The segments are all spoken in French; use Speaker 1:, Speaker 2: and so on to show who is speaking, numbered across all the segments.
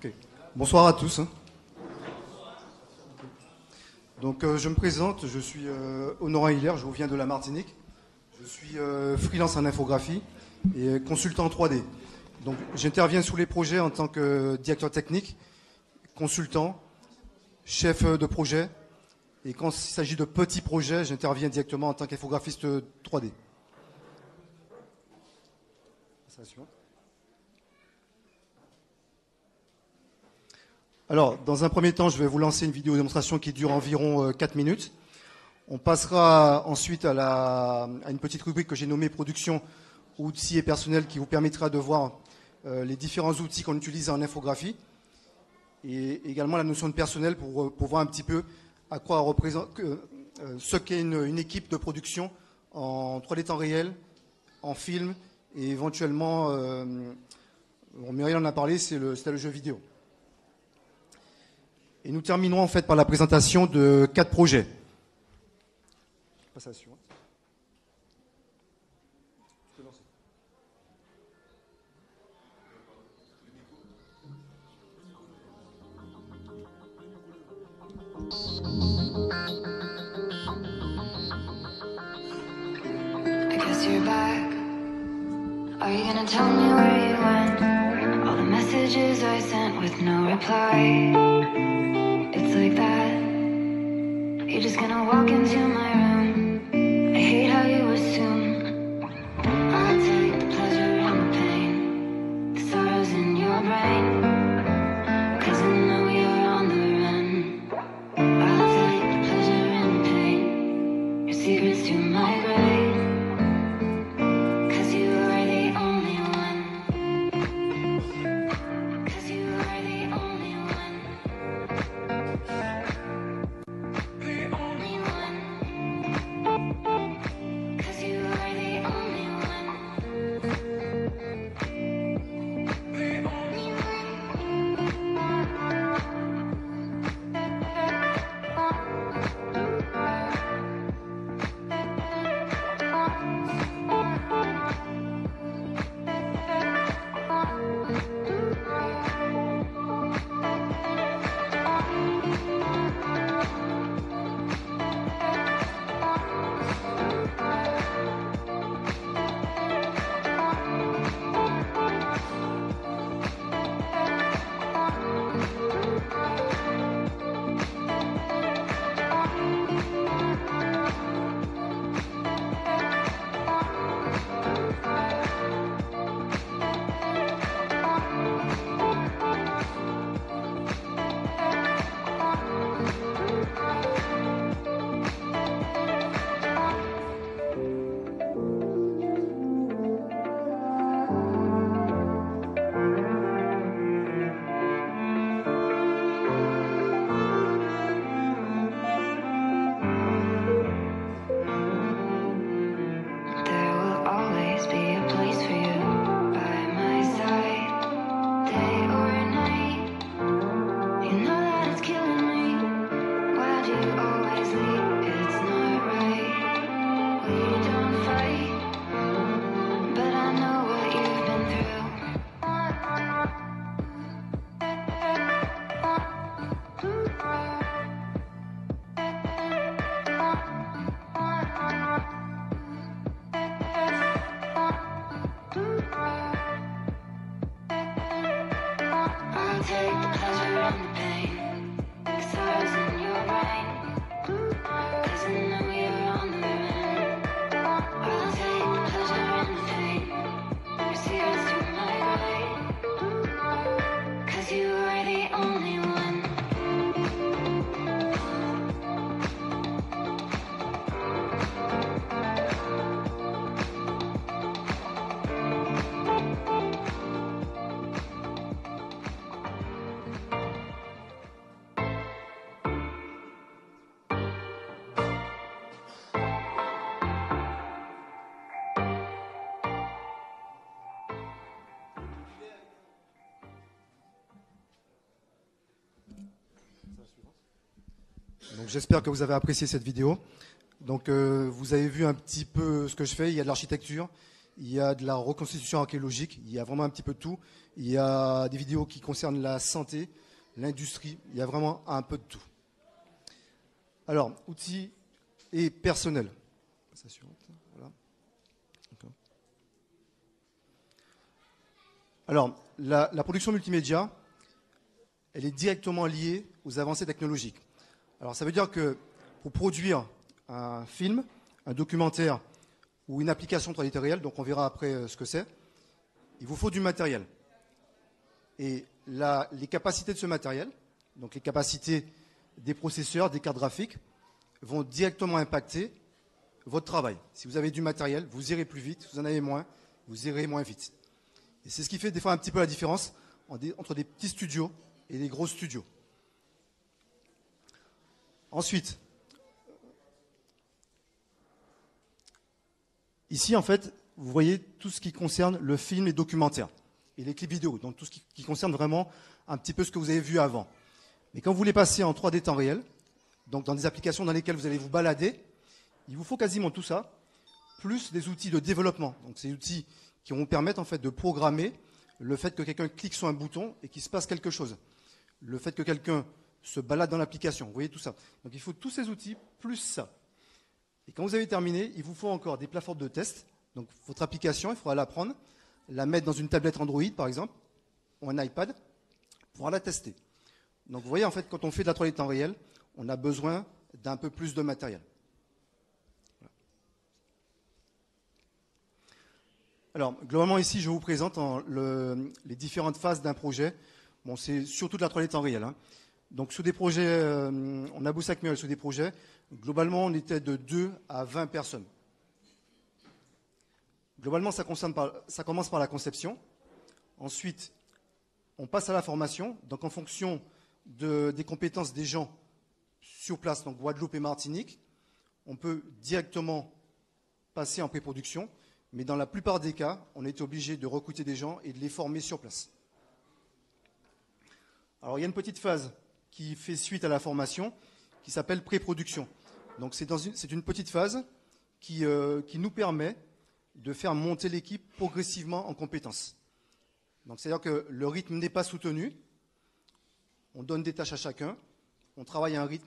Speaker 1: Ok. Bonsoir à tous. Donc je me présente, je suis Honorat Hiller, je viens de la Martinique. Je suis freelance en infographie et consultant en 3D. Donc j'interviens sur les projets en tant que directeur technique, consultant, chef de projet. Et quand il s'agit de petits projets, j'interviens directement en tant qu'infographiste 3D. Alors, dans un premier temps, je vais vous lancer une vidéo démonstration qui dure environ 4 minutes. On passera ensuite à une petite rubrique que j'ai nommée production, outils et personnel qui vous permettra de voir les différents outils qu'on utilise en infographie et également la notion de personnel pour voir un petit peu à quoi représente ce qu'est une équipe de production en 3D temps réel, en film et éventuellement, Muriel en a parlé, c'était le jeu vidéo. Et nous terminerons en fait par la présentation de 4 projets. Je passe à la suivante. Tu peux lancer.
Speaker 2: I guess you're back. Are you gonna tell me where you went? All the messages I sent with no reply. It's like that. You're just gonna walk into my room. I hate how you assume I'll take the pleasure and the pain, the sorrows in your brain, 'cause I know you're on the run. I'll take the pleasure and the pain, your secrets to my grave, 'cause you are the only one, 'cause you are the only one.
Speaker 1: Donc j'espère que vous avez apprécié cette vidéo. Donc vous avez vu un petit peu ce que je fais. Il y a de l'architecture, il y a de la reconstitution archéologique, il y a vraiment un petit peu de tout. Il y a des vidéos qui concernent la santé, l'industrie, il y a vraiment un peu de tout. Alors, outils et personnel. Voilà. Alors, la production multimédia, elle est directement liée aux avancées technologiques. Alors, ça veut dire que pour produire un film, un documentaire ou une application 3D réelle, donc on verra après ce que c'est, il vous faut du matériel. Et les capacités de ce matériel, donc les capacités des processeurs, des cartes graphiques, vont directement impacter votre travail. Si vous avez du matériel, vous irez plus vite, vous en avez moins, vous irez moins vite. Et c'est ce qui fait des fois un petit peu la différence entre des petits studios et des gros studios. Ensuite, ici, en fait, vous voyez tout ce qui concerne le film et documentaire et les clips vidéo, donc tout ce qui concerne vraiment un petit peu ce que vous avez vu avant. Mais quand vous voulez passer en 3D temps réel, donc dans des applications dans lesquelles vous allez vous balader, il vous faut quasiment tout ça, plus des outils de développement. Donc ces outils qui vont vous permettre en fait de programmer le fait que quelqu'un clique sur un bouton et qu'il se passe quelque chose. Le fait que quelqu'un se balade dans l'application, vous voyez tout ça. Donc il faut tous ces outils plus ça. Et quand vous avez terminé, il vous faut encore des plateformes de test. Donc votre application, il faudra la prendre, la mettre dans une tablette Android par exemple, ou un iPad, pour la tester. Donc vous voyez en fait, quand on fait de la 3D temps réel, on a besoin d'un peu plus de matériel. Voilà. Alors globalement ici, je vous présente les différentes phases d'un projet. Bon, c'est surtout de la 3D temps réel. Hein. Donc sur des projets, on a bossé avec Muriel sur des projets. Globalement, on était de 2 à 20 personnes. Globalement, ça commence par la conception. Ensuite, on passe à la formation. Donc en fonction des compétences des gens sur place, donc Guadeloupe et Martinique, on peut directement passer en pré-production. Mais dans la plupart des cas, on est obligé de recruter des gens et de les former sur place. Alors il y a une petite phase qui fait suite à la formation, qui s'appelle pré-production. Donc c'est une petite phase qui nous permet de faire monter l'équipe progressivement en compétences. Donc c'est-à-dire que le rythme n'est pas soutenu, on donne des tâches à chacun, on travaille à un rythme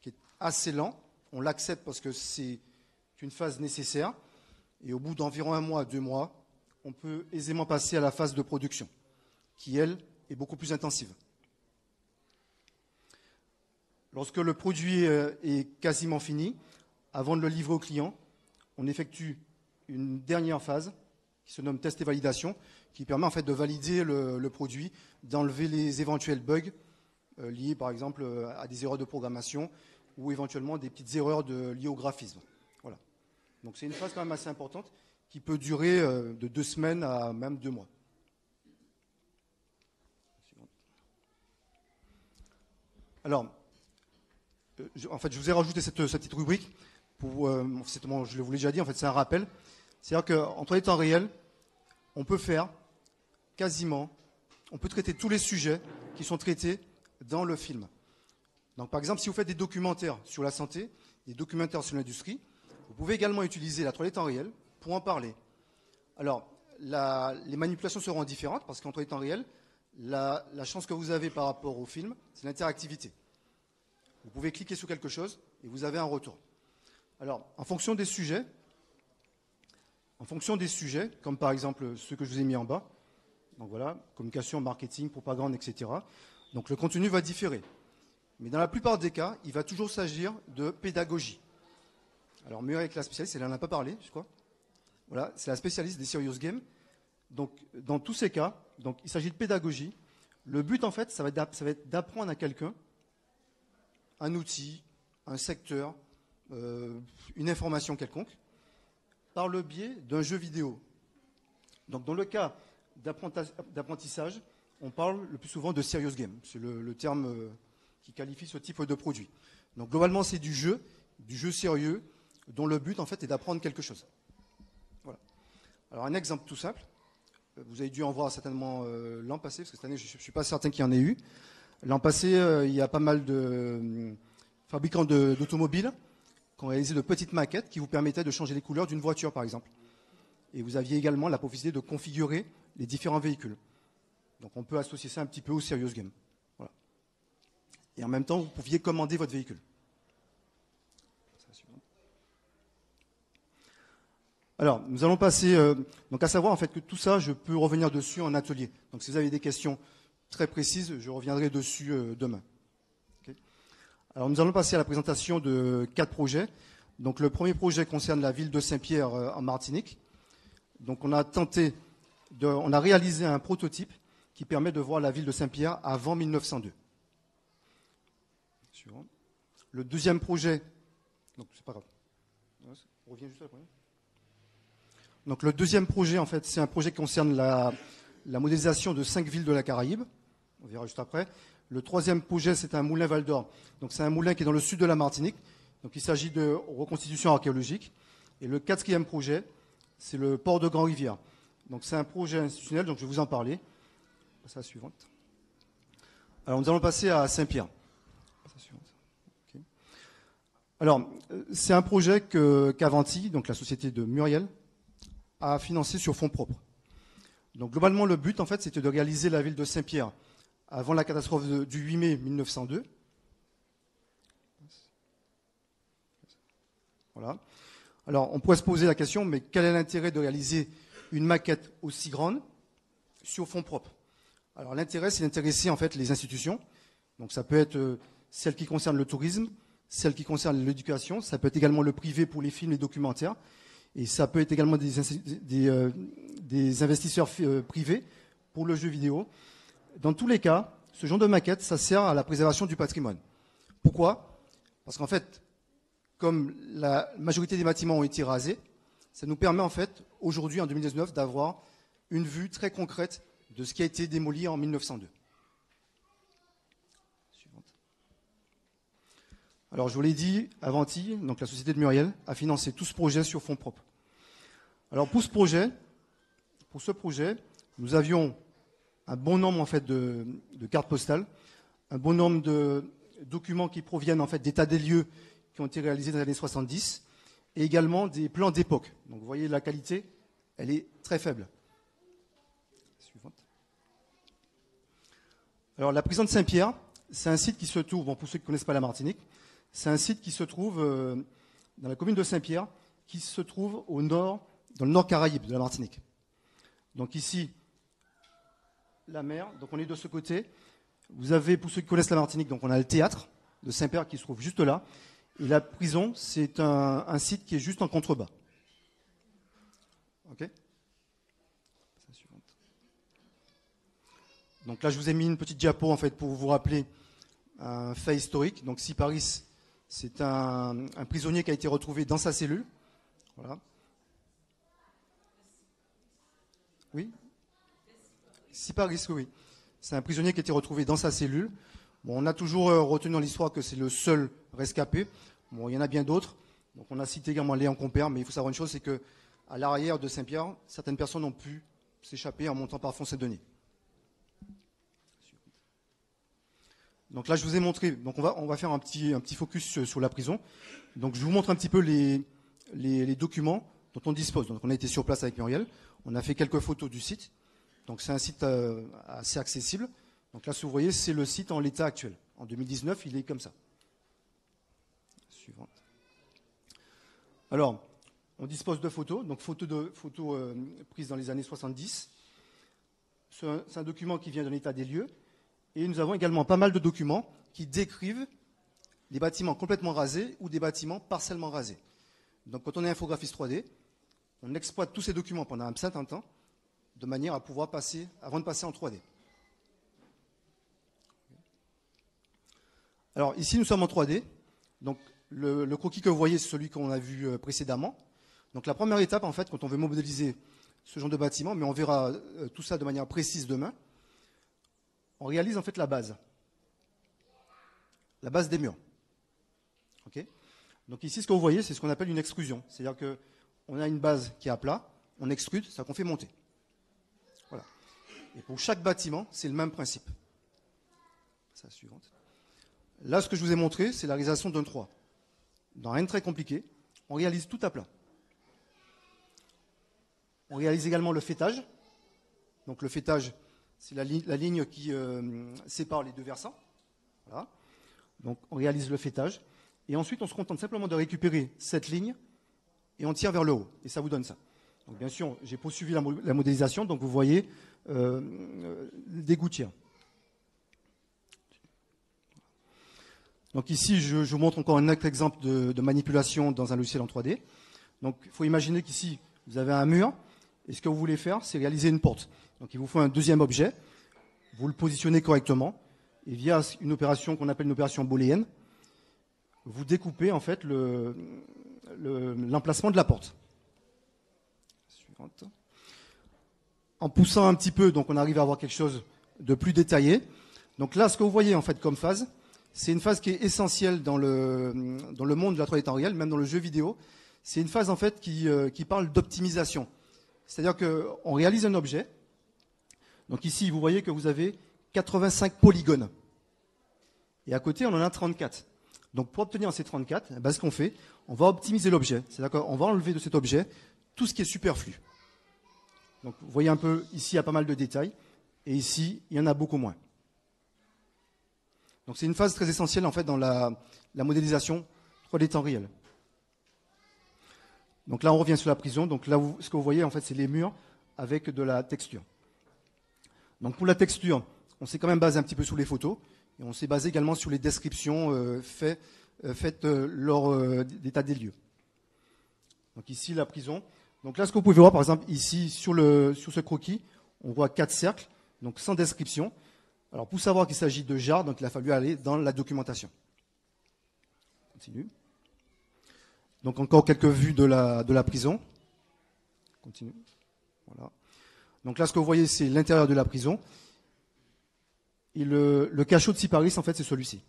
Speaker 1: qui est assez lent, on l'accepte parce que c'est une phase nécessaire, et au bout d'environ 1 mois, 2 mois, on peut aisément passer à la phase de production, qui elle est beaucoup plus intensive. Lorsque le produit est quasiment fini, avant de le livrer au client, on effectue une dernière phase qui se nomme test et validation, qui permet en fait de valider le produit, d'enlever les éventuels bugs liés par exemple à des erreurs de programmation ou éventuellement des petites erreurs liées au graphisme. Voilà. Donc c'est une phase quand même assez importante qui peut durer de 2 semaines à même 2 mois. Alors, en fait, je vous ai rajouté cette petite rubrique pour, je vous l'ai déjà dit, en fait, c'est un rappel. C'est-à-dire qu'en 3D temps réel, on peut faire quasiment, on peut traiter tous les sujets qui sont traités dans le film. Donc, par exemple, si vous faites des documentaires sur la santé, des documentaires sur l'industrie, vous pouvez également utiliser la 3D temps réel pour en parler. Alors, les manipulations seront différentes parce qu'en 3D temps réel, la chance que vous avez par rapport au film, c'est l'interactivité. Vous pouvez cliquer sur quelque chose et vous avez un retour. Alors, en fonction des sujets, comme par exemple ceux que je vous ai mis en bas, donc voilà, communication, marketing, propagande, etc. Donc le contenu va différer. Mais dans la plupart des cas, il va toujours s'agir de pédagogie. Alors Muriel est la spécialiste, elle n'en a pas parlé, je crois. Voilà, c'est la spécialiste des serious games. Donc dans tous ces cas, donc, il s'agit de pédagogie. Le but en fait, ça va être d'apprendre à quelqu'un un outil, un secteur, une information quelconque, par le biais d'un jeu vidéo. Donc dans le cas d'apprentissage, on parle le plus souvent de serious game. C'est le terme qui qualifie ce type de produit. Donc globalement, c'est du jeu sérieux, dont le but en fait est d'apprendre quelque chose. Voilà. Alors un exemple tout simple, vous avez dû en voir certainement l'an passé, parce que cette année je ne suis pas certain qu'il y en ait eu. L'an passé, il y a pas mal de fabricants d'automobiles qui ont réalisé de petites maquettes qui vous permettaient de changer les couleurs d'une voiture, par exemple. et vous aviez également la possibilité de configurer les différents véhicules. Donc on peut associer ça un petit peu au Serious Game. Voilà. Et en même temps, vous pouviez commander votre véhicule. Alors, nous allons passer, donc à savoir en fait que tout ça, je peux revenir dessus en atelier. Donc si vous avez des questions très précises, je reviendrai dessus demain. Okay. Alors nous allons passer à la présentation de 4 projets. Donc le premier projet concerne la ville de Saint-Pierre en Martinique. Donc on a réalisé un prototype qui permet de voir la ville de Saint-Pierre avant 1902. Suivant. Le deuxième projet, donc c'est pas grave. On revient juste à la première. Donc le deuxième projet, en fait, c'est un projet qui concerne la modélisation de 5 villes de la Caraïbe. On verra juste après. Le troisième projet, c'est un moulin Val d'Or. Donc c'est un moulin qui est dans le sud de la Martinique. Donc il s'agit de reconstitution archéologique. Et le quatrième projet, c'est le port de Grand-Rivière. Donc c'est un projet institutionnel, donc je vais vous en parler. C'est la suivante. Alors nous allons passer à Saint-Pierre. Okay. Alors c'est un projet qu'Avanti, donc la société de Muriel, a financé sur fonds propres. Donc globalement, le but, en fait, c'était de réaliser la ville de Saint-Pierre avant la catastrophe du 8 mai 1902. Voilà. Alors, on pourrait se poser la question, mais quel est l'intérêt de réaliser une maquette aussi grande sur fonds propres? Alors, l'intérêt, c'est d'intéresser, en fait, les institutions. Donc, ça peut être celles qui concernent le tourisme, celles qui concernent l'éducation, ça peut être également le privé pour les films et documentaires. Et ça peut être également des investisseurs privés pour le jeu vidéo. Dans tous les cas, ce genre de maquette, ça sert à la préservation du patrimoine. Pourquoi? Parce qu'en fait, comme la majorité des bâtiments ont été rasés, ça nous permet en fait, aujourd'hui, en 2019, d'avoir une vue très concrète de ce qui a été démoli en 1902. Suivante. Alors, je vous l'ai dit, Avanti, donc la société de Muriel, a financé tout ce projet sur fonds propres. Alors, pour ce projet, nous avions un bon nombre en fait de cartes postales, un bon nombre de documents qui proviennent en fait d'états des lieux qui ont été réalisés dans les années 70, et également des plans d'époque. Donc, vous voyez la qualité, elle est très faible. Suivante. Alors, la prison de Saint-Pierre, c'est un site qui se trouve, bon, pour ceux qui ne connaissent pas la Martinique, c'est un site qui se trouve dans la commune de Saint-Pierre, qui se trouve au nord, dans le nord Caraïbe de la Martinique. Donc ici, la mer, donc on est de ce côté. Vous avez, pour ceux qui connaissent la Martinique, donc on a le théâtre de Saint-Pierre qui se trouve juste là. Et la prison, c'est un site qui est juste en contrebas. Ok. Donc là, je vous ai mis une petite diapo en fait pour vous rappeler un fait historique. Donc Siparis, c'est un prisonnier qui a été retrouvé dans sa cellule. Voilà. Oui. Siparis, oui. C'est un prisonnier qui a été retrouvé dans sa cellule. Bon, on a toujours retenu dans l'histoire que c'est le seul rescapé. Bon, il y en a bien d'autres. Donc on a cité également Léon Compère, mais il faut savoir une chose, c'est que à l'arrière de Saint-Pierre, certaines personnes ont pu s'échapper en montant par Font-Saint-Denis. Donc là, je vous ai montré. Donc on va faire un petit focus sur la prison. Donc je vous montre un petit peu les documents dont on dispose. Donc on a été sur place avec Muriel. On a fait quelques photos du site. Donc c'est un site assez accessible. Donc là, si vous voyez, c'est le site en l'état actuel. En 2019, il est comme ça. Suivante. Alors, on dispose de photos. Donc photos prises dans les années 70. C'est un document qui vient d'un état des lieux. Et nous avons également pas mal de documents qui décrivent des bâtiments complètement rasés ou des bâtiments partiellement rasés. Donc quand on est infographiste 3D, on exploite tous ces documents pendant un certain temps, de manière à pouvoir passer, avant de passer en 3D. Alors ici, nous sommes en 3D. Donc le croquis que vous voyez, c'est celui qu'on a vu précédemment. Donc la première étape, en fait, quand on veut modéliser ce genre de bâtiment, mais on verra tout ça de manière précise demain, on réalise en fait la base des murs. Okay. Donc ici, ce que vous voyez, c'est ce qu'on appelle une extrusion. C'est-à-dire qu'on a une base qui est à plat, on extrude, ça qu'on fait monter. Voilà. Et pour chaque bâtiment, c'est le même principe. C'est la suivante. Là, ce que je vous ai montré, c'est la réalisation d'un 3. Dans rien de très compliqué, on réalise tout à plat. On réalise également le faîtage. Donc le faîtage, c'est la ligne qui sépare les deux versants. Voilà. Donc on réalise le faîtage. Et ensuite, on se contente simplement de récupérer cette ligne et on tire vers le haut. Et ça vous donne ça. Donc bien sûr, j'ai poursuivi la modélisation. Donc vous voyez des gouttières. Donc ici, je vous montre encore un autre exemple de manipulation dans un logiciel en 3D. Donc il faut imaginer qu'ici, vous avez un mur. Et ce que vous voulez faire, c'est réaliser une porte. Donc il vous faut un deuxième objet. Vous le positionnez correctement. Et via une opération qu'on appelle une opération booléenne, vous découpez en fait l'emplacement de la porte. Suivante. En poussant un petit peu, donc on arrive à avoir quelque chose de plus détaillé. Donc là, ce que vous voyez en fait comme phase, c'est une phase qui est essentielle dans le monde de la 3D temps réel, même dans le jeu vidéo. C'est une phase en fait qui parle d'optimisation. C'est-à-dire qu'on réalise un objet. Donc ici, vous voyez que vous avez 85 polygones. Et à côté, on en a 34. Donc pour obtenir ces 34, ce qu'on fait, on va optimiser l'objet. C'est-à-dire qu'on va enlever de cet objet tout ce qui est superflu. Donc vous voyez un peu, ici, il y a pas mal de détails. Et ici, il y en a beaucoup moins. Donc c'est une phase très essentielle en fait dans la modélisation 3D temps réel. Donc là, on revient sur la prison. Donc là, ce que vous voyez, en fait, c'est les murs avec de la texture. Donc pour la texture, on s'est quand même basé un petit peu sur les photos. Et on s'est basé également sur les descriptions faites lors d'état des lieux. Donc ici, la prison. Donc là, ce que vous pouvez voir, par exemple, ici, sur ce croquis, on voit 4 cercles, donc sans description. Alors pour savoir qu'il s'agit de jarres, donc il a fallu aller dans la documentation. On continue. Donc encore quelques vues de la prison. Continue. Voilà. Donc là, ce que vous voyez, c'est l'intérieur de la prison. Et le cachot de Syparis, en fait, c'est celui-ci.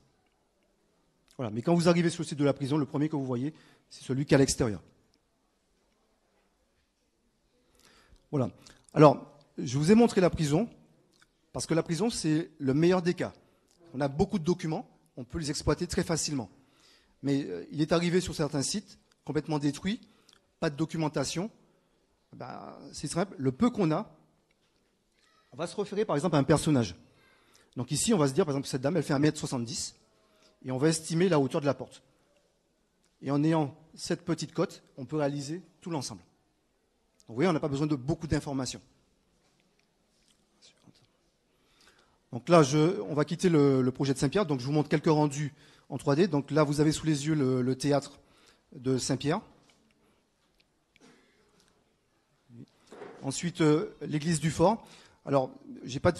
Speaker 1: Voilà. Mais quand vous arrivez sur le site de la prison, le premier que vous voyez, c'est celui qui est à l'extérieur. Voilà. Alors, je vous ai montré la prison, parce que la prison, c'est le meilleur des cas. On a beaucoup de documents, on peut les exploiter très facilement. Mais il est arrivé sur certains sites, complètement détruits, pas de documentation. C'est simple, le peu qu'on a, on va se référer par exemple à un personnage. Donc ici, on va se dire, par exemple, cette dame, elle fait 1m70, et on va estimer la hauteur de la porte. Et en ayant cette petite cote, on peut réaliser tout l'ensemble. Vous voyez, on n'a pas besoin de beaucoup d'informations. Donc là, on va quitter le projet de Saint-Pierre. Donc je vous montre quelques rendus en 3D. Donc là, vous avez sous les yeux le théâtre de Saint-Pierre. Ensuite, l'église du Fort. Alors, j'ai pas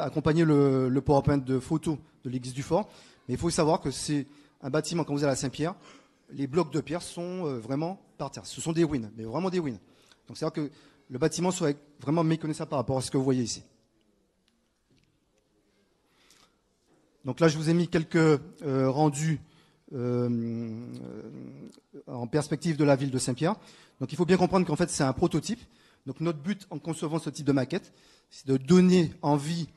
Speaker 1: accompagné le PowerPoint de photos de l'église du Fort, mais il faut savoir que c'est un bâtiment, quand vous allez à Saint-Pierre, les blocs de pierre sont vraiment par terre. Ce sont des ruines, mais vraiment des ruines. Donc c'est-à-dire que le bâtiment serait vraiment méconnaissable par rapport à ce que vous voyez ici. Donc là, je vous ai mis quelques rendus en perspective de la ville de Saint-Pierre. Donc il faut bien comprendre qu'en fait, c'est un prototype. Donc notre but en concevant ce type de maquette, c'est de donner envie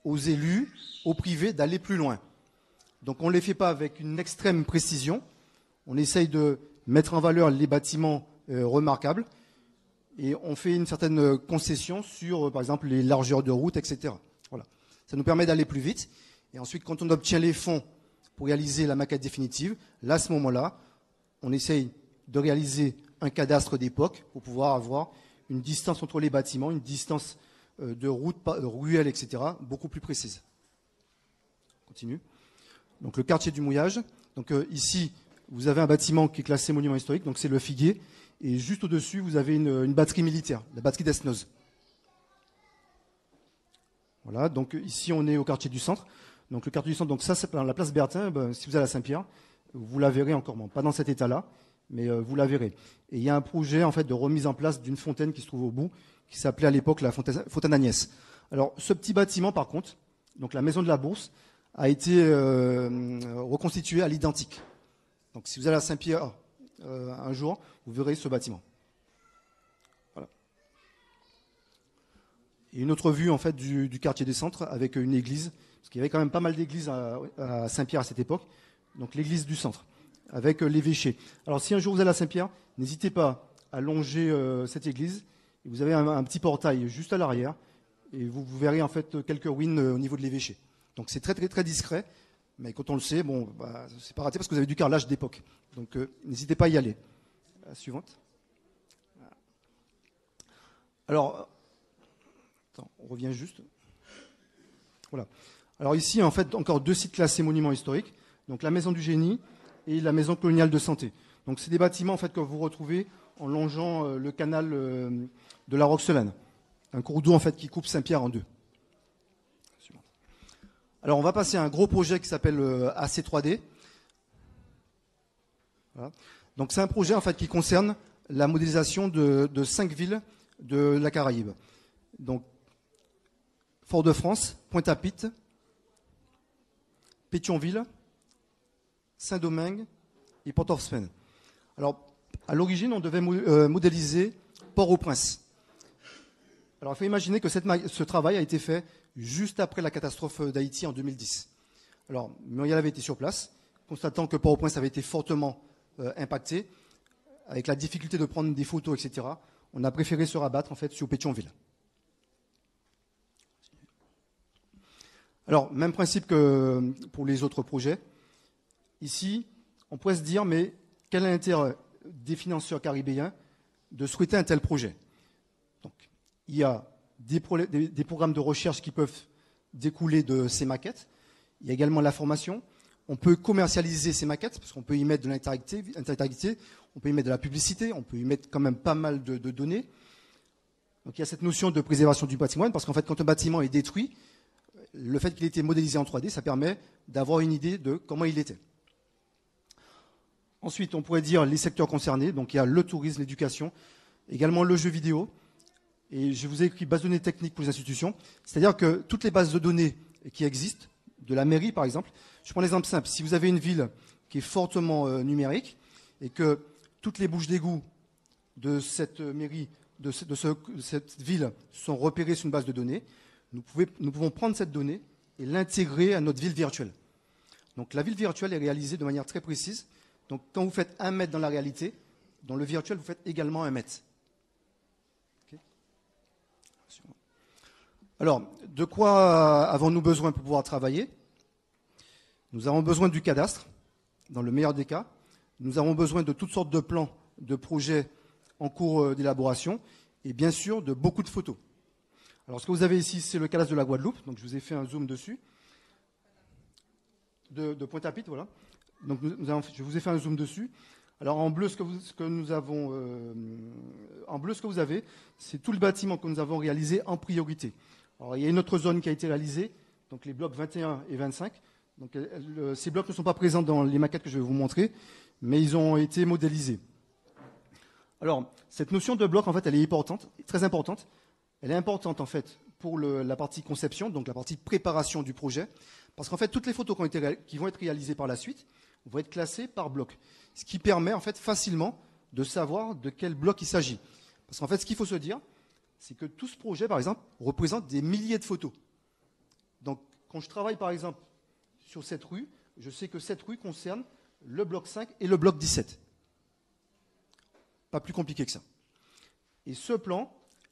Speaker 1: aux élus, aux privés, d'aller plus loin. Donc on ne les fait pas avec une extrême précision. On essaye de mettre en valeur les bâtiments remarquables et on fait une certaine concession sur, par exemple, les largeurs de route, etc. Voilà. Ça nous permet d'aller plus vite. Et ensuite, quand on obtient les fonds pour réaliser la maquette définitive, là, à ce moment-là, on essaye de réaliser un cadastre d'époque pour pouvoir avoir une distance entre les bâtiments, une distance de route, ruelle, etc., beaucoup plus précise. On continue. Donc le quartier du mouillage. Donc ici, vous avez un bâtiment qui est classé monument historique, donc c'est le Figuier. Et juste au-dessus, vous avez une batterie militaire, la batterie d'Esnoz. Voilà, donc ici, on est au quartier du centre. Donc le quartier du centre, donc ça, c'est la place Bertin. Si vous allez à Saint-Pierre, vous la verrez encore, pas dans cet état-là, mais vous la verrez. Et il y a un projet en fait de remise en place d'une fontaine qui se trouve au bout, qui s'appelait à l'époque la fontaine Agnès. Alors ce petit bâtiment, par contre, donc la maison de la Bourse, a été reconstitué à l'identique. Donc si vous allez à Saint-Pierre un jour, vous verrez ce bâtiment. Voilà. Et une autre vue en fait du quartier des centres avec une église, parce qu'il y avait quand même pas mal d'églises à Saint-Pierre à cette époque. Donc l'église du centre, avec l'évêché. Alors si un jour vous allez à Saint-Pierre, n'hésitez pas à longer cette église. Et vous avez un petit portail juste à l'arrière. Et vous verrez en fait quelques ruines au niveau de l'évêché. Donc c'est très, très, très discret. Mais quand on le sait, bon, c'est pas raté parce que vous avez du carrelage d'époque. Donc n'hésitez pas à y aller. La suivante. Alors, attends, on revient juste. Voilà. Alors ici, en fait, encore 2 sites classés monuments historiques. Donc la maison du génie et la maison coloniale de santé. Donc c'est des bâtiments en fait que vous retrouvez en longeant le canal de la Roxelane, un cours d'eau en fait qui coupe Saint-Pierre en 2. Alors on va passer à un gros projet qui s'appelle AC3D. Voilà. Donc c'est un projet en fait qui concerne la modélisation de 5 villes de la Caraïbe. Donc Fort-de-France, Pointe-à-Pitre, Pétionville, Saint-Domingue et Port-of-Spain. Alors, à l'origine, on devait modéliser Port-au-Prince. Alors, il faut imaginer que ce travail a été fait juste après la catastrophe d'Haïti en 2010. Alors, Muriel avait été sur place, constatant que Port-au-Prince avait été fortement impacté, avec la difficulté de prendre des photos, etc. On a préféré se rabattre en fait sur Pétionville. Alors, même principe que pour les autres projets. Ici, on pourrait se dire, mais quel est l'intérêt des financeurs caribéens de souhaiter un tel projet? Donc, il y a des programmes de recherche qui peuvent découler de ces maquettes. Il y a également la formation. On peut commercialiser ces maquettes, parce qu'on peut y mettre de l'interactivité, on peut y mettre de la publicité, on peut y mettre quand même pas mal de données. Donc, il y a cette notion de préservation du patrimoine, parce qu'en fait, quand un bâtiment est détruit, le fait qu'il ait été modélisé en 3D, ça permet d'avoir une idée de comment il était. Ensuite, on pourrait dire les secteurs concernés. Donc, il y a le tourisme, l'éducation, également le jeu vidéo. Et je vous ai écrit base de données techniques pour les institutions. C'est-à-dire que toutes les bases de données qui existent, de la mairie par exemple, je prends l'exemple simple. Si vous avez une ville qui est fortement numérique et que toutes les bouches d'égout de cette mairie, de cette ville sont repérées sur une base de données, nous pouvons prendre cette donnée et l'intégrer à notre ville virtuelle. Donc la ville virtuelle est réalisée de manière très précise. Donc quand vous faites 1 mètre dans la réalité, dans le virtuel, vous faites également 1 mètre. Okay. Alors, de quoi avons-nous besoin pour pouvoir travailler? Nous avons besoin du cadastre, dans le meilleur des cas. Nous avons besoin de toutes sortes de plans, de projets en cours d'élaboration, et bien sûr de beaucoup de photos. Alors, ce que vous avez ici, c'est le cadastre de la Guadeloupe. Donc, je vous ai fait un zoom dessus. De Pointe-à-Pitre, voilà. Donc, je vous ai fait un zoom dessus. Alors, en bleu, ce que vous avez, c'est tout le bâtiment que nous avons réalisé en priorité. Alors, il y a une autre zone qui a été réalisée, donc les blocs 21 et 25. Donc, ces blocs ne sont pas présents dans les maquettes que je vais vous montrer, mais ils ont été modélisés. Alors, cette notion de bloc, en fait, elle est importante, très importante. Elle est importante, en fait, pour la partie conception, donc la partie préparation du projet, parce qu'en fait, toutes les photos qui vont être réalisées par la suite vont être classées par bloc, ce qui permet, en fait, facilement de savoir de quel bloc il s'agit. Parce qu'en fait, ce qu'il faut se dire, c'est que tout ce projet, par exemple, représente des milliers de photos. Donc, quand je travaille, par exemple, sur cette rue, je sais que cette rue concerne le bloc 5 et le bloc 17. Pas plus compliqué que ça. Et ce plan,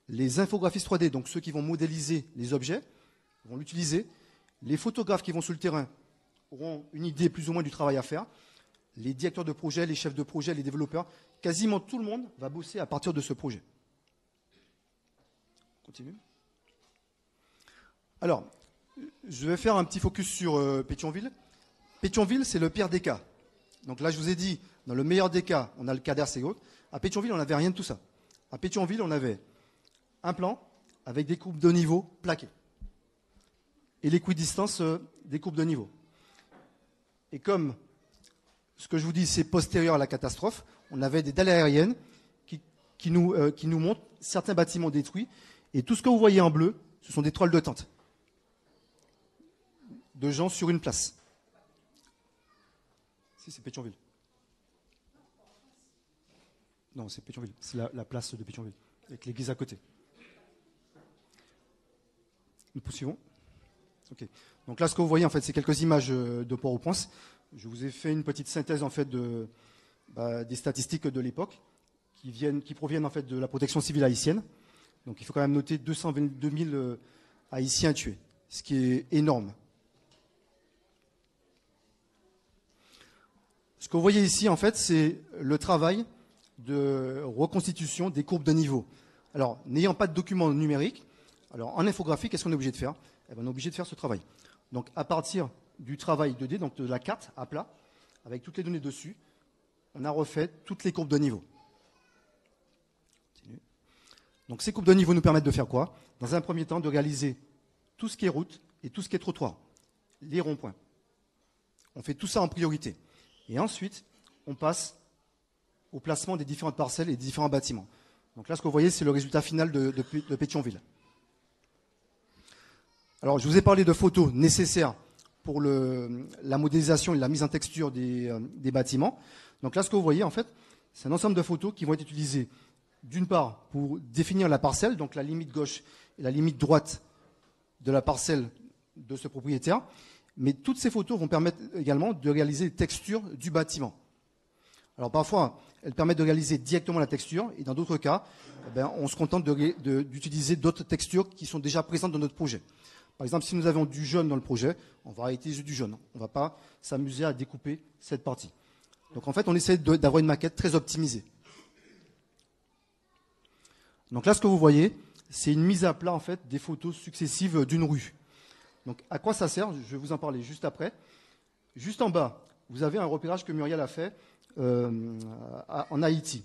Speaker 1: les infographistes 3D, donc ceux qui vont modéliser les objets, vont l'utiliser. Les photographes qui vont sur le terrain auront une idée plus ou moins du travail à faire. Les directeurs de projet, les chefs de projet, les développeurs, quasiment tout le monde va bosser à partir de ce projet. On continue. Alors, je vais faire un petit focus sur Pétionville. Pétionville, c'est le pire des cas. Donc là, je vous ai dit, dans le meilleur des cas, on a le cadastre et autres. À Pétionville, on n'avait rien de tout ça. À Pétionville, on avait un plan avec des coupes de niveau plaquées. Et l'équidistance des coupes de niveau. Et comme ce que je vous dis, c'est postérieur à la catastrophe, on avait des dalles aériennes qui nous montrent certains bâtiments détruits. Et tout ce que vous voyez en bleu, ce sont des trolls de tente. De gens sur une place. Si, c'est Pétionville. Non, c'est Pétionville. C'est la place de Pétionville, avec l'église à côté. Nous poursuivons. Okay. Donc là, ce que vous voyez, en fait, c'est quelques images de Port-au-Prince. Je vous ai fait une petite synthèse, en fait, des statistiques de l'époque, qui proviennent en fait de la protection civile haïtienne. Donc il faut quand même noter 222 000 Haïtiens tués, ce qui est énorme. Ce que vous voyez ici, en fait, c'est le travail de reconstitution des courbes de niveau. Alors, n'ayant pas de document numérique, alors en infographie, qu'est-ce qu'on est obligé de faire? Eh bien, on est obligé de faire ce travail. Donc, à partir du travail 2D, donc de la carte à plat, avec toutes les données dessus, on a refait toutes les courbes de niveau. Donc, ces courbes de niveau nous permettent de faire quoi? Dans un premier temps, de réaliser tout ce qui est route et tout ce qui est trottoir, les ronds-points. On fait tout ça en priorité. Et ensuite, on passe au placement des différentes parcelles et des différents bâtiments. Donc là, ce que vous voyez, c'est le résultat final de Pétionville. Alors, je vous ai parlé de photos nécessaires pour la modélisation et la mise en texture des bâtiments. Donc là, ce que vous voyez, en fait, c'est un ensemble de photos qui vont être utilisées, d'une part, pour définir la parcelle, donc la limite gauche et la limite droite de la parcelle de ce propriétaire. Mais toutes ces photos vont permettre également de réaliser les textures du bâtiment. Alors parfois, elles permettent de réaliser directement la texture, et dans d'autres cas, on se contente d'utiliser d'autres textures qui sont déjà présentes dans notre projet. Par exemple, si nous avons du jaune dans le projet, on va utiliser du jaune. On ne va pas s'amuser à découper cette partie. Donc en fait, on essaie d'avoir une maquette très optimisée. Donc là, ce que vous voyez, c'est une mise à plat en fait, des photos successives d'une rue. Donc, à quoi ça sert? Je vais vous en parler juste après. Juste en bas, vous avez un repérage que Muriel a fait en Haïti.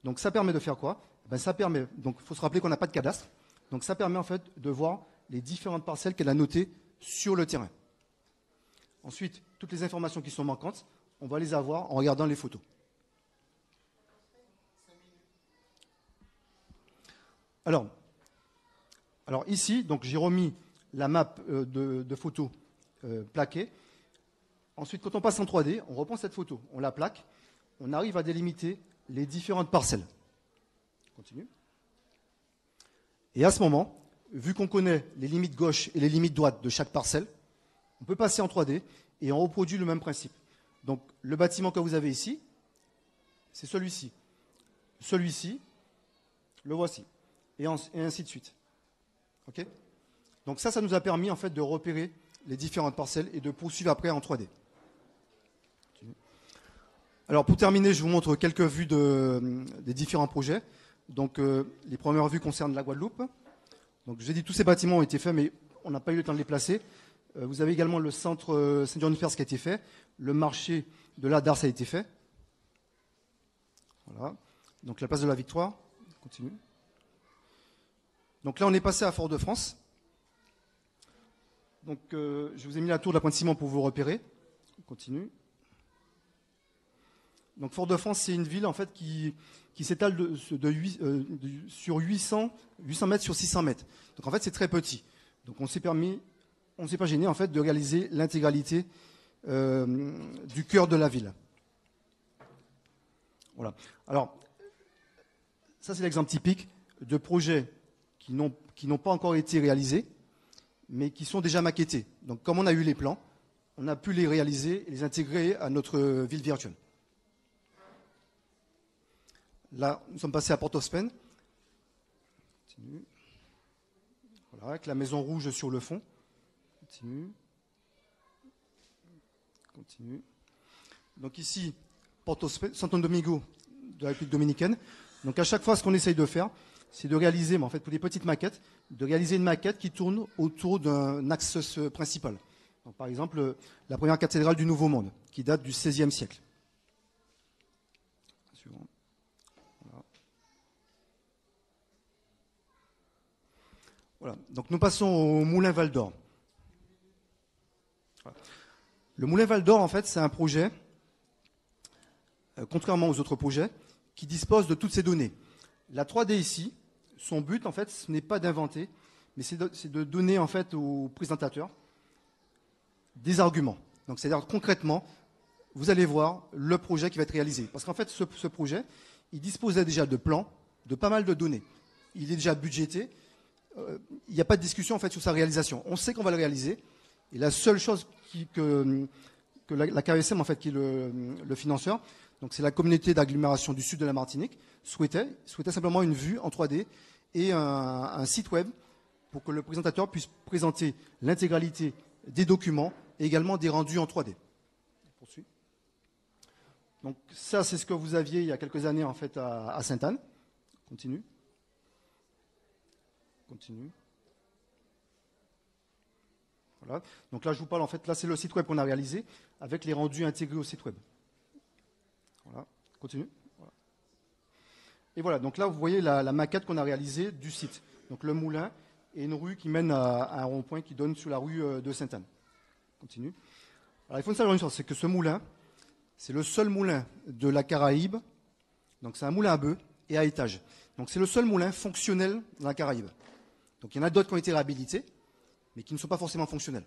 Speaker 1: Donc, ça permet de faire quoi? Ça permet. Donc, il faut se rappeler qu'on n'a pas de cadastre. Donc, ça permet en fait de voir les différentes parcelles qu'elle a notées sur le terrain. Ensuite, toutes les informations qui sont manquantes, on va les avoir en regardant les photos. Alors ici, donc j'ai remis la map de photos plaquée. Ensuite, quand on passe en 3D, on reprend cette photo, on la plaque, on arrive à délimiter les différentes parcelles. On continue. Et à ce moment, vu qu'on connaît les limites gauche et les limites droites de chaque parcelle, on peut passer en 3D et on reproduit le même principe. Donc, le bâtiment que vous avez ici, c'est celui-ci. Celui-ci, le voici. Et ainsi de suite. OK ? Donc ça nous a permis en fait de repérer les différentes parcelles et de poursuivre après en 3D. Alors pour terminer, je vous montre quelques vues des différents projets. Donc les premières vues concernent la Guadeloupe. Donc je vous ai dit tous ces bâtiments ont été faits, mais on n'a pas eu le temps de les placer. Vous avez également le centre Saint-Jean-de-Fers qui a été fait. Le marché de la Darse a été fait. Voilà. Donc la place de la Victoire. On continue. Donc là on est passé à Fort-de-France. Donc, je vous ai mis la tour de la Pointe-Simon pour vous repérer. On continue. Donc, Fort-de-France, c'est une ville en fait qui s'étale sur 800 mètres sur 600 mètres. Donc, en fait, c'est très petit. Donc, on ne s'est pas gêné en fait de réaliser l'intégralité du cœur de la ville. Voilà. Alors, ça, c'est l'exemple typique de projets qui n'ont pas encore été réalisés, mais qui sont déjà maquettés. Donc, comme on a eu les plans, on a pu les réaliser et les intégrer à notre ville virtuelle. Là, nous sommes passés à Port-of-Spain. Continue. Voilà, avec la maison rouge sur le fond. Continue. Continue. Donc ici, Port-of-Spain, Santo Domingo de la République dominicaine. Donc à chaque fois, ce qu'on essaye de faire, c'est de réaliser, mais en fait pour des petites maquettes, de réaliser une maquette qui tourne autour d'un axe principal. Donc, par exemple, la première cathédrale du Nouveau Monde, qui date du XVIe siècle. Suivant. Voilà. Donc nous passons au Moulin Val d'Or. Voilà. Le Moulin Val d'Or, en fait, c'est un projet, contrairement aux autres projets, qui dispose de toutes ces données. La 3D ici, son but, en fait, ce n'est pas d'inventer, mais c'est de donner, en fait, au présentateur des arguments. Donc, c'est-à-dire, concrètement, vous allez voir le projet qui va être réalisé. Parce qu'en fait, ce projet, il disposait déjà de plans, de pas mal de données. Il est déjà budgété. Il n'y a pas de discussion, en fait, sur sa réalisation. On sait qu'on va le réaliser. Et la seule chose que la KSM, en fait, qui est le financeur, donc c'est la communauté d'agglomération du sud de la Martinique, souhaitait simplement une vue en 3D et un site web pour que le présentateur puisse présenter l'intégralité des documents et également des rendus en 3D. On poursuit. Donc ça, c'est ce que vous aviez il y a quelques années en fait à Sainte-Anne. Continue. Continue. Voilà. Donc là, je vous parle en fait, là c'est le site web qu'on a réalisé avec les rendus intégrés au site web. Voilà. Continue. Voilà. Et voilà, donc là vous voyez la maquette qu'on a réalisée du site. Donc le moulin et une rue qui mène à un rond-point qui donne sur la rue de Sainte-Anne. Continue. Alors il faut savoir une chose, c'est que ce moulin, c'est le seul moulin de la Caraïbe. Donc c'est un moulin à bœufs et à étage. Donc c'est le seul moulin fonctionnel dans la Caraïbe. Donc il y en a d'autres qui ont été réhabilités, mais qui ne sont pas forcément fonctionnels.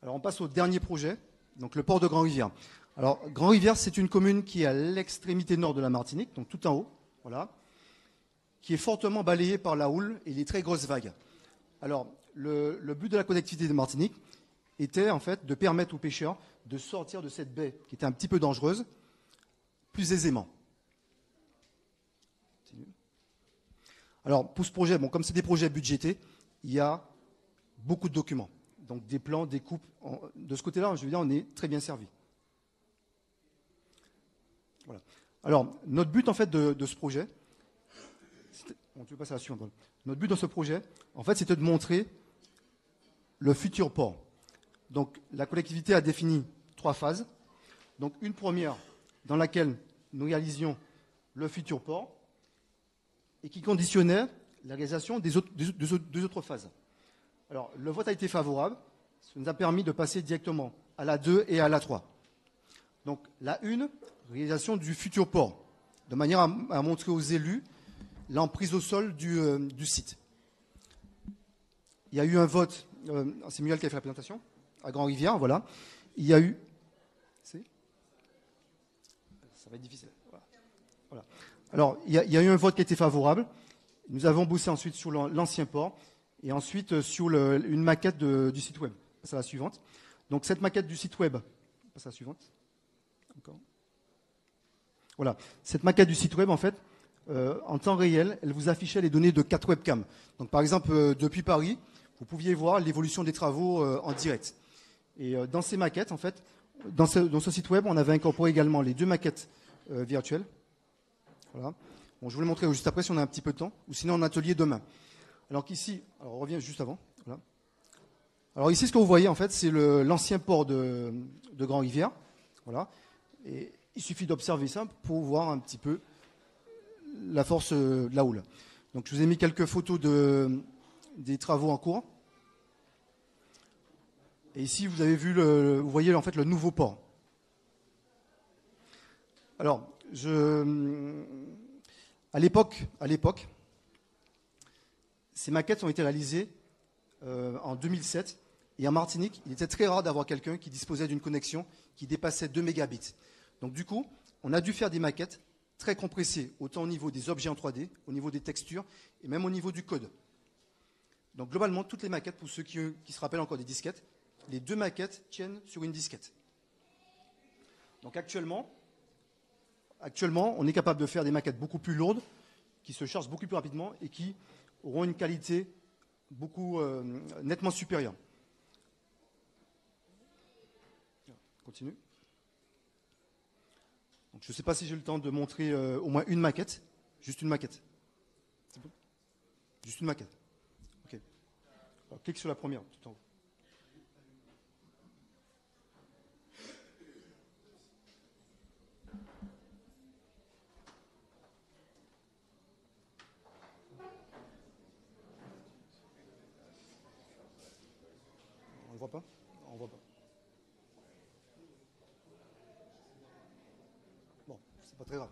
Speaker 1: Alors on passe au dernier projet, donc le port de Grand-Rivière. Alors Grand-Rivière, c'est une commune qui est à l'extrémité nord de la Martinique, donc tout en haut, voilà, qui est fortement balayée par la houle et les très grosses vagues. Alors le but de la connectivité de Martinique était en fait de permettre aux pêcheurs de sortir de cette baie qui était un petit peu dangereuse plus aisément. Alors pour ce projet, bon, comme c'est des projets budgétés, il y a beaucoup de documents. Donc des plans, des coupes. De ce côté-là, je veux dire, on est très bien servi. Voilà. Alors, notre but en fait de ce projet, bon, tu veux passer à la suivante. Notre but dans ce projet, en fait, c'était de montrer le futur port. Donc, la collectivité a défini 3 phases. Donc, une première dans laquelle nous réalisions le futur port et qui conditionnait la réalisation des deux autres phases. Alors, le vote a été favorable. Ça nous a permis de passer directement à la 2 et à la 3. Donc, la 1, réalisation du futur port, de manière à montrer aux élus l'emprise au sol du site. Il y a eu un vote, c'est Muriel qui a fait la présentation, à Grand-Rivière, voilà. Il y a eu... Ça va être difficile. Voilà. Alors, il y a eu un vote qui a été favorable. Nous avons bossé ensuite sur l'ancien port et ensuite sur une maquette du site web. C'est la suivante. Donc, cette maquette du site web, c'est la suivante. Encore. Voilà. Cette maquette du site web, en fait, en temps réel, elle vous affichait les données de 4 webcams. Donc, par exemple, depuis Paris, vous pouviez voir l'évolution des travaux en direct. Et dans ces maquettes, en fait, dans ce site web, on avait incorporé également les 2 maquettes virtuelles. Voilà. Bon, je vous les montrerai juste après si on a un petit peu de temps, ou sinon en atelier demain. Alors qu'ici, on revient juste avant. Voilà. Alors ici, ce que vous voyez, en fait, c'est l'ancien port de Grand-Rivière. Voilà. Et il suffit d'observer ça pour voir un petit peu la force de la houle. Donc je vous ai mis quelques photos des travaux en cours. Et ici, vous avez vu, vous voyez en fait le nouveau port. Alors, à l'époque, ces maquettes ont été réalisées en 2007. Et en Martinique, il était très rare d'avoir quelqu'un qui disposait d'une connexion qui dépassait 2 mégabits. Donc du coup, on a dû faire des maquettes très compressées, autant au niveau des objets en 3D, au niveau des textures, et même au niveau du code. Donc globalement, toutes les maquettes, pour ceux qui se rappellent encore des disquettes, les 2 maquettes tiennent sur une disquette. Donc actuellement, on est capable de faire des maquettes beaucoup plus lourdes, qui se chargent beaucoup plus rapidement et qui auront une qualité beaucoup nettement supérieure. Continue. Donc, je ne sais pas si j'ai le temps de montrer au moins une maquette. Juste une maquette. C'est bon ? Juste une maquette. Ok. Alors, clique sur la première, tout en haut. On ne voit pas ? On ne voit pas. Bon, c'est pas très grave.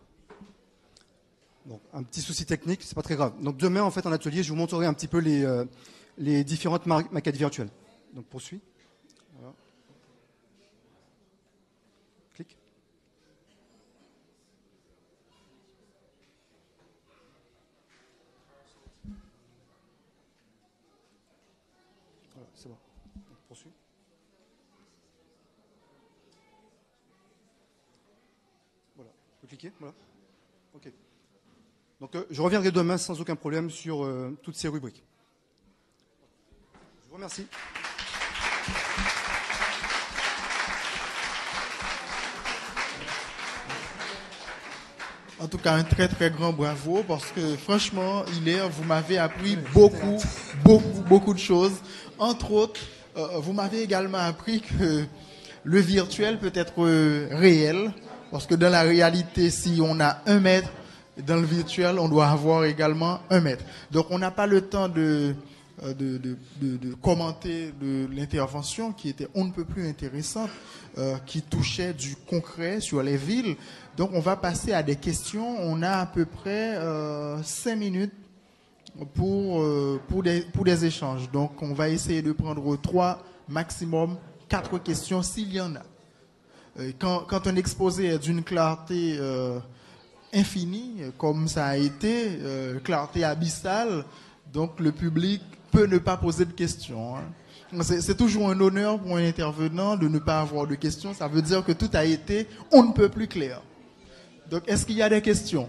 Speaker 1: Bon, un petit souci technique, c'est pas très grave. Donc demain, en fait, en atelier, je vous montrerai un petit peu les différentes maquettes virtuelles. Donc poursuis. Voilà. Clique. Voilà, c'est bon. Donc, poursuis. cliquer, voilà. Ok. Donc je reviendrai demain sans aucun problème sur toutes ces rubriques. Je vous remercie.
Speaker 3: En tout cas, un très très grand bravo parce que franchement, Hilaire, vous m'avez appris beaucoup de choses. Entre autres, vous m'avez également appris que le virtuel peut être réel parce que dans la réalité, si on a 1 mètre, dans le virtuel, on doit avoir également 1 mètre. Donc, on n'a pas le temps de commenter l'intervention qui était on ne peut plus intéressante, qui touchait du concret sur les villes. Donc, on va passer à des questions. On a à peu près 5 minutes pour des échanges. Donc, on va essayer de prendre 3, maximum 4 questions s'il y en a. Quand un exposé est d'une clarté infinie, comme ça a été, clarté abyssale, donc le public peut ne pas poser de questions. Hein. C'est toujours un honneur pour un intervenant de ne pas avoir de questions. Ça veut dire que tout a été on ne peut plus clair. Donc, est-ce qu'il y a des questions?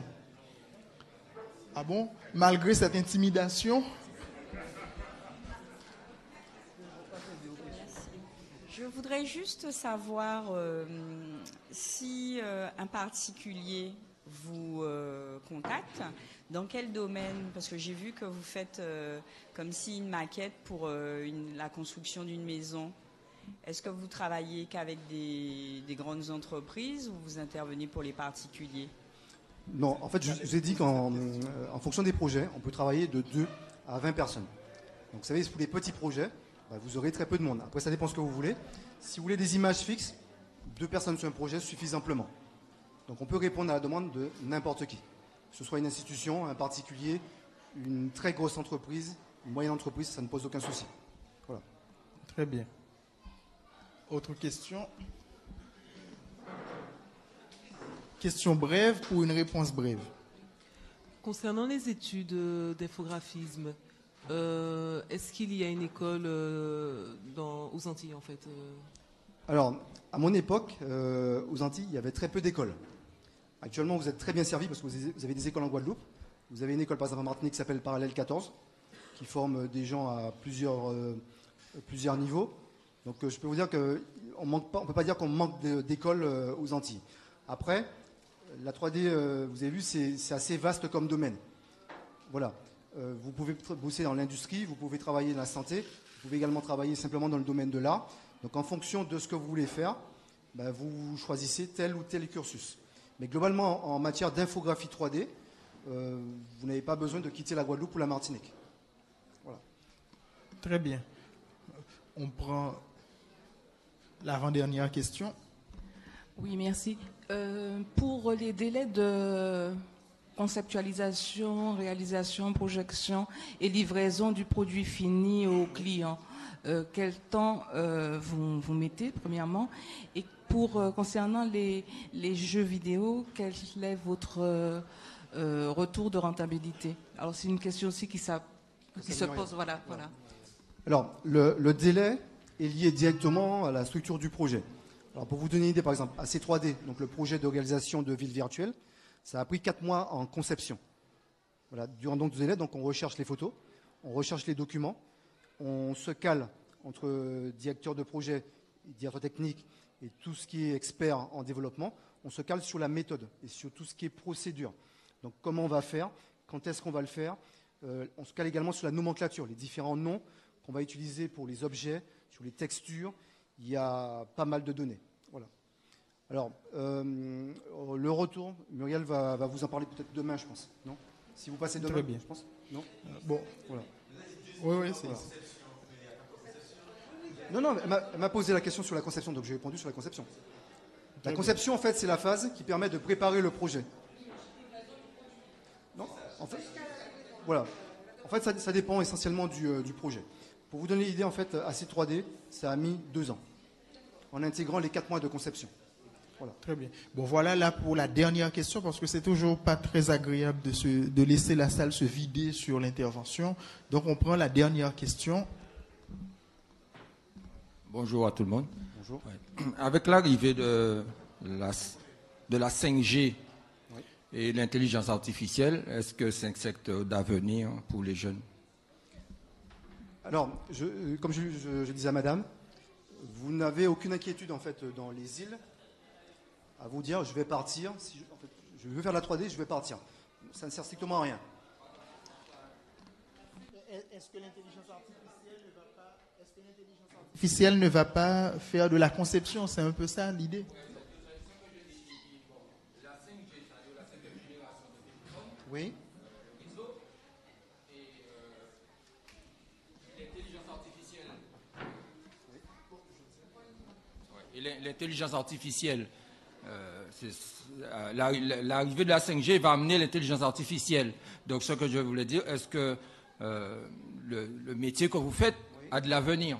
Speaker 3: Ah bon? Malgré cette intimidation?
Speaker 4: Je voudrais juste savoir si un particulier vous contacte, dans quel domaine, parce que j'ai vu que vous faites comme si une maquette pour la construction d'une maison. Est-ce que vous travaillez qu'avec des grandes entreprises ou vous intervenez pour les particuliers?
Speaker 1: Non, en fait, je vous ai dit qu'en fonction des projets, on peut travailler de 2 à 20 personnes. Donc, vous savez, pour les petits projets, vous aurez très peu de monde. Après, ça dépend ce que vous voulez. Si vous voulez des images fixes, 2 personnes sur un projet suffisent amplement. Donc, on peut répondre à la demande de n'importe qui. Que ce soit une institution, un particulier, une très grosse entreprise, une moyenne entreprise, ça ne pose aucun souci. Voilà.
Speaker 3: Très bien. Autre question? Question brève pour une réponse brève.
Speaker 5: Concernant les études d'infographisme, est-ce qu'il y a une école aux Antilles en fait
Speaker 1: Alors, à mon époque, aux Antilles, il y avait très peu d'écoles. Actuellement, vous êtes très bien servis parce que vous avez des écoles en Guadeloupe. Vous avez une école, par exemple, en Martinique qui s'appelle Parallèle 14, qui forme des gens à plusieurs niveaux. Donc, je peux vous dire qu'on ne peut pas dire qu'on manque d'écoles aux Antilles. Après, la 3D, vous avez vu, c'est assez vaste comme domaine. Voilà. Vous pouvez bosser dans l'industrie, vous pouvez travailler dans la santé, vous pouvez également travailler simplement dans le domaine de l'art. Donc, en fonction de ce que vous voulez faire, vous choisissez tel ou tel cursus. Mais globalement, en matière d'infographie 3D, vous n'avez pas besoin de quitter la Guadeloupe ou la Martinique. Voilà.
Speaker 3: Très bien. On prend l'avant-dernière question.
Speaker 6: Oui, merci. Pour les délais de conceptualisation, réalisation, projection et livraison du produit fini au client, quel temps vous mettez, premièrement? Et concernant les jeux vidéo, quel est votre retour de rentabilité? Alors, c'est une question aussi qui se pose. Voilà.
Speaker 1: Alors, le délai est lié directement à la structure du projet. Alors, pour vous donner une idée, par exemple, AC3D, donc le projet de réalisation de ville virtuelle, ça a pris 4 mois en conception. Voilà, durant donc ce délai, donc on recherche les photos, on recherche les documents, on se cale entre directeur de projet, directeur technique et tout ce qui est expert en développement, on se cale sur la méthode et sur tout ce qui est procédure. Donc, comment on va faire, quand est-ce qu'on va le faire, on se cale également sur la nomenclature, les différents noms qu'on va utiliser pour les objets, sur les textures. Il y a pas mal de données. Voilà. Alors, le retour, Muriel va vous en parler peut-être demain, je pense. Non? Si vous passez demain,
Speaker 3: très bien.
Speaker 1: Je pense. Non?
Speaker 3: Bon.
Speaker 1: Voilà.
Speaker 3: Oui, c'est
Speaker 1: voilà. Non, elle m'a posé la question sur la conception, donc j'ai répondu sur la conception. La conception, en fait, c'est la phase qui permet de préparer le projet. Non? En fait, voilà. En fait, ça dépend essentiellement du projet. Pour vous donner l'idée, en fait, AC3D, ça a mis 2 ans, en intégrant les 4 mois de conception. Voilà.
Speaker 3: Très bien. Bon, voilà là pour la dernière question, parce que c'est toujours pas très agréable de laisser la salle se vider sur l'intervention. Donc, on prend la dernière question.
Speaker 7: Bonjour à tout le monde.
Speaker 1: Bonjour.
Speaker 7: Ouais. Avec l'arrivée de la 5G Et l'intelligence artificielle, est-ce que c'est un secteur d'avenir pour les jeunes?
Speaker 1: Alors, comme je disais à madame, vous n'avez aucune inquiétude en fait dans les îles à vous dire je vais partir, si je veux faire la 3D, je vais partir. Ça ne sert strictement à rien.
Speaker 3: Est-ce que l'intelligence artificielle ne va pas faire de la conception? C'est un peu ça l'idée.
Speaker 1: Oui.
Speaker 7: L'intelligence artificielle, l'arrivée de la 5G va amener l'intelligence artificielle. Donc, ce que je voulais dire, est-ce que le métier que vous faites a de l'avenir?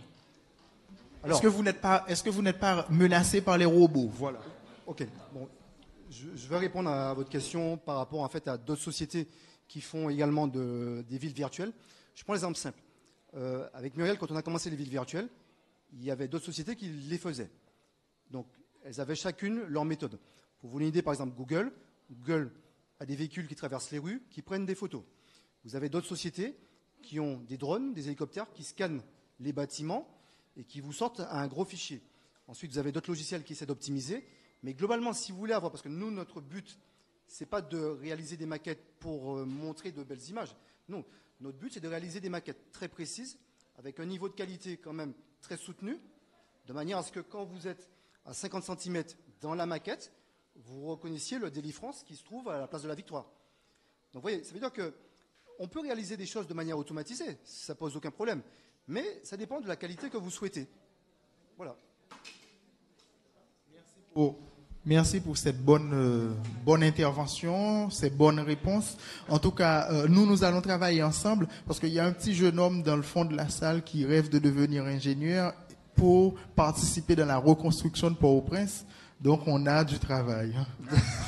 Speaker 3: Est-ce que vous n'êtes pas menacé par les robots? Voilà.
Speaker 1: Ok. Bon, je vais répondre à votre question par rapport en fait à d'autres sociétés qui font également des villes virtuelles. Je prends l'exemple simple. Avec Muriel, quand on a commencé les villes virtuelles, il y avait d'autres sociétés qui les faisaient. Donc, elles avaient chacune leur méthode. Pour vous donner une idée, par exemple, Google a des véhicules qui traversent les rues, qui prennent des photos. Vous avez d'autres sociétés qui ont des drones, des hélicoptères, qui scannent les bâtiments et qui vous sortent un gros fichier. Ensuite, vous avez d'autres logiciels qui essaient d'optimiser. Mais globalement, si vous voulez avoir, parce que nous, notre but, ce n'est pas de réaliser des maquettes pour montrer de belles images. Non, notre but, c'est de réaliser des maquettes très précises, avec un niveau de qualité quand même très soutenu, de manière à ce que quand vous êtes à 50 cm dans la maquette, vous reconnaissiez le Délifrance qui se trouve à la place de la Victoire. Donc vous voyez, ça veut dire qu'on peut réaliser des choses de manière automatisée, ça ne pose aucun problème, mais ça dépend de la qualité que vous souhaitez. Voilà.
Speaker 3: Merci pour cette bonne intervention, ces bonnes réponses. En tout cas, nous allons travailler ensemble parce qu'il y a un petit jeune homme dans le fond de la salle qui rêve de devenir ingénieur pour participer dans la reconstruction de Port-au-Prince. Donc, on a du travail.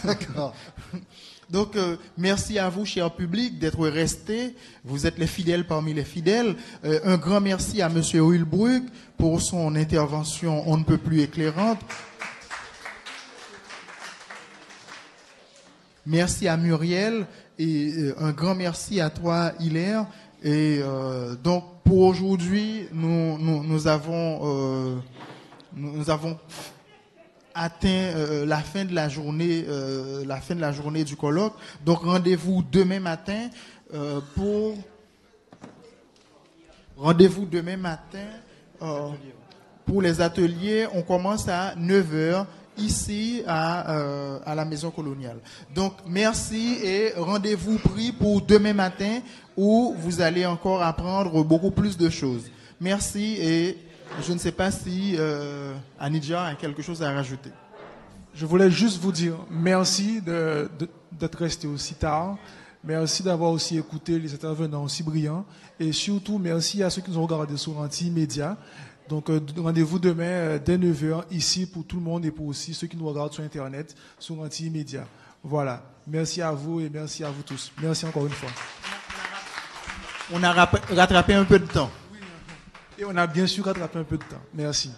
Speaker 3: D'accord. Donc, merci à vous, cher public, d'être restés. Vous êtes les fidèles parmi les fidèles. Un grand merci à M. Hulbruck pour son intervention on ne peut plus éclairante. Merci à Muriel et un grand merci à toi, Hilaire. Et donc, pour aujourd'hui, nous avons atteint la fin de la journée du colloque. Donc, rendez-vous demain matin pour les ateliers. On commence à 9h. Ici à la Maison Coloniale. Donc, merci et rendez-vous pris pour demain matin où vous allez encore apprendre beaucoup plus de choses. Merci et je ne sais pas si Anidja a quelque chose à rajouter.
Speaker 8: Je voulais juste vous dire merci d'être resté aussi tard. Merci d'avoir aussi écouté les intervenants aussi brillants. Et surtout, merci à ceux qui nous ont regardés sur Anti-Média. Donc, rendez-vous demain dès 9h ici pour tout le monde et pour aussi ceux qui nous regardent sur Internet, sur Anti-Média. Voilà. Merci à vous et merci à vous tous. Merci encore une fois.
Speaker 3: On a rattrapé un peu de temps.
Speaker 8: Et on a bien sûr rattrapé un peu de temps. Merci.